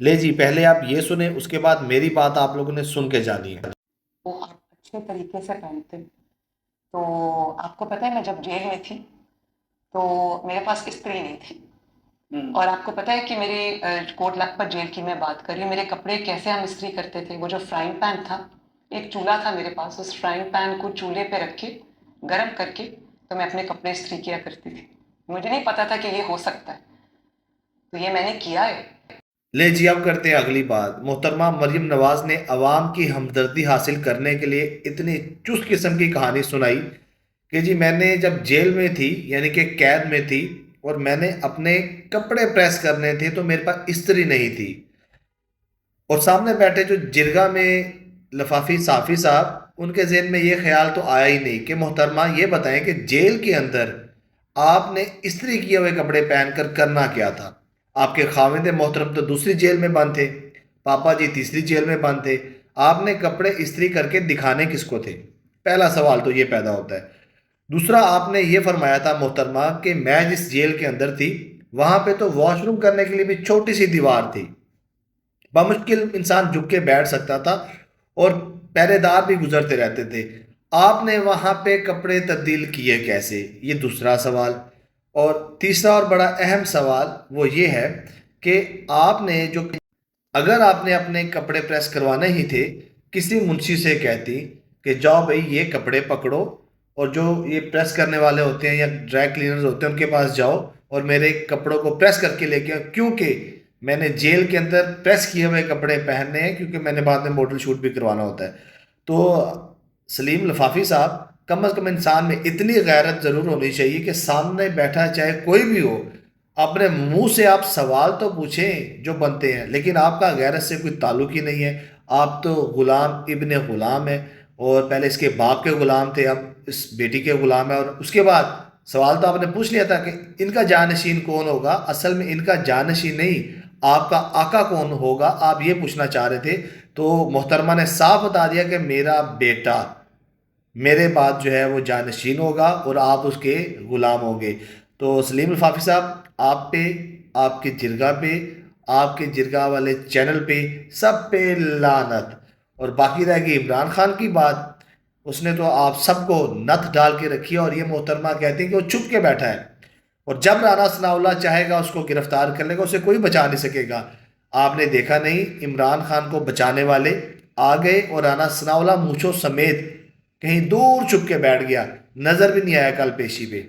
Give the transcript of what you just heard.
لے جی، پہلے آپ یہ سنیں، اس کے بعد میری بات آپ لوگوں نے سن کے جانی ہے۔ وہ آپ اچھے طریقے سے پہنتے. تو آپ کو پتہ ہے میں جب جیل میں تھی تو میرے پاس استری نہیں تھی. اور آپ کو پتہ ہے کہ میری کوٹ لکھپت جیل کی میں بات کر رہی ہوں، میرے کپڑے کیسے ہم استری کرتے تھے. وہ جو فرائنگ پین تھا، ایک چولہا تھا میرے پاس، اس فرائنگ پین کو چولہے پہ رکھ کے گرم کر کے تو میں اپنے کپڑے استری کیا کرتی تھی. مجھے نہیں پتا تھا کہ یہ ہو سکتا ہے، تو یہ میں نے کیا ہے. لے جی، اب کرتے ہیں اگلی بات۔ محترمہ مریم نواز نے عوام کی ہمدردی حاصل کرنے کے لیے اتنی چست قسم کی کہانی سنائی کہ جی میں نے جب جیل میں تھی، یعنی کہ قید میں تھی، اور میں نے اپنے کپڑے پریس کرنے تھے تو میرے پاس استری نہیں تھی، اور سامنے بیٹھے جو جرگہ میں لفافی صافی صاحب، ان کے ذہن میں یہ خیال تو آیا ہی نہیں کہ محترمہ یہ بتائیں کہ جیل کے اندر آپ نے استری کیے ہوئے کپڑے پہن کر کرنا کیا تھا؟ آپ کے خاوند محترم تو دوسری جیل میں بند تھے، پاپا جی تیسری جیل میں بند تھے، آپ نے کپڑے استری کر کے دکھانے کس کو تھے؟ پہلا سوال تو یہ پیدا ہوتا ہے۔ دوسرا، آپ نے یہ فرمایا تھا محترمہ کہ میں جس جیل کے اندر تھی وہاں پہ تو واش روم کرنے کے لیے بھی چھوٹی سی دیوار تھی، بمشکل انسان جھک کے بیٹھ سکتا تھا، اور پہرے دار بھی گزرتے رہتے تھے۔ آپ نے وہاں پہ کپڑے تبدیل کیے کیسے؟ یہ دوسرا سوال۔ اور تیسرا اور بڑا اہم سوال وہ یہ ہے کہ آپ نے جو، اگر آپ نے اپنے کپڑے پریس کروانے ہی تھے، کسی منشی سے کہتی کہ جاؤ بھائی یہ کپڑے پکڑو، اور جو یہ پریس کرنے والے ہوتے ہیں یا ڈرائی کلینرز ہوتے ہیں ان کے پاس جاؤ اور میرے کپڑوں کو پریس کر کے لے کے آؤ، کیونکہ میں نے جیل کے اندر پریس کیے ہوئے کپڑے پہننے ہیں، کیونکہ میں نے بعد میں ماڈل شوٹ بھی کروانا ہوتا ہے۔ تو سلیم لفافی صاحب، کم از کم انسان میں اتنی غیرت ضرور ہونی چاہیے کہ سامنے بیٹھا چاہے کوئی بھی ہو، اپنے منہ سے آپ سوال تو پوچھیں جو بنتے ہیں، لیکن آپ کا غیرت سے کوئی تعلق ہی نہیں ہے۔ آپ تو غلام ابن غلام ہیں، اور پہلے اس کے باپ کے غلام تھے، اب اس بیٹی کے غلام ہیں، اور اس کے بعد سوال تو آپ نے پوچھ لیا تھا کہ ان کا جانشین کون ہوگا۔ اصل میں ان کا جانشین نہیں، آپ کا آقا کون ہوگا، آپ یہ پوچھنا چاہ رہے تھے۔ تو محترمہ نے صاف بتا دیا کہ میرا بیٹا میرے بعد جو ہے وہ جانشین ہوگا اور آپ اس کے غلام ہوں گے۔ تو سلیم الفافی صاحب، آپ پہ، آپ کے جرگہ پہ، آپ کے جرگہ والے چینل پہ، سب پہ لعنت۔ اور باقی رہ گئی عمران خان کی بات، اس نے تو آپ سب کو نت ڈال کے رکھی ہے، اور یہ محترمہ کہتی ہیں کہ وہ چھپ کے بیٹھا ہے، اور جب رانا ثناء اللہ چاہے گا اس کو گرفتار کر لے گا، اسے کوئی بچا نہیں سکے گا۔ آپ نے دیکھا نہیں، عمران خان کو بچانے والے آ گئے اور رانا ثناء اللہ مونچھوں سمیت کہیں دور چھپ کے بیٹھ گیا، نظر بھی نہیں آیا کل پیشی پہ۔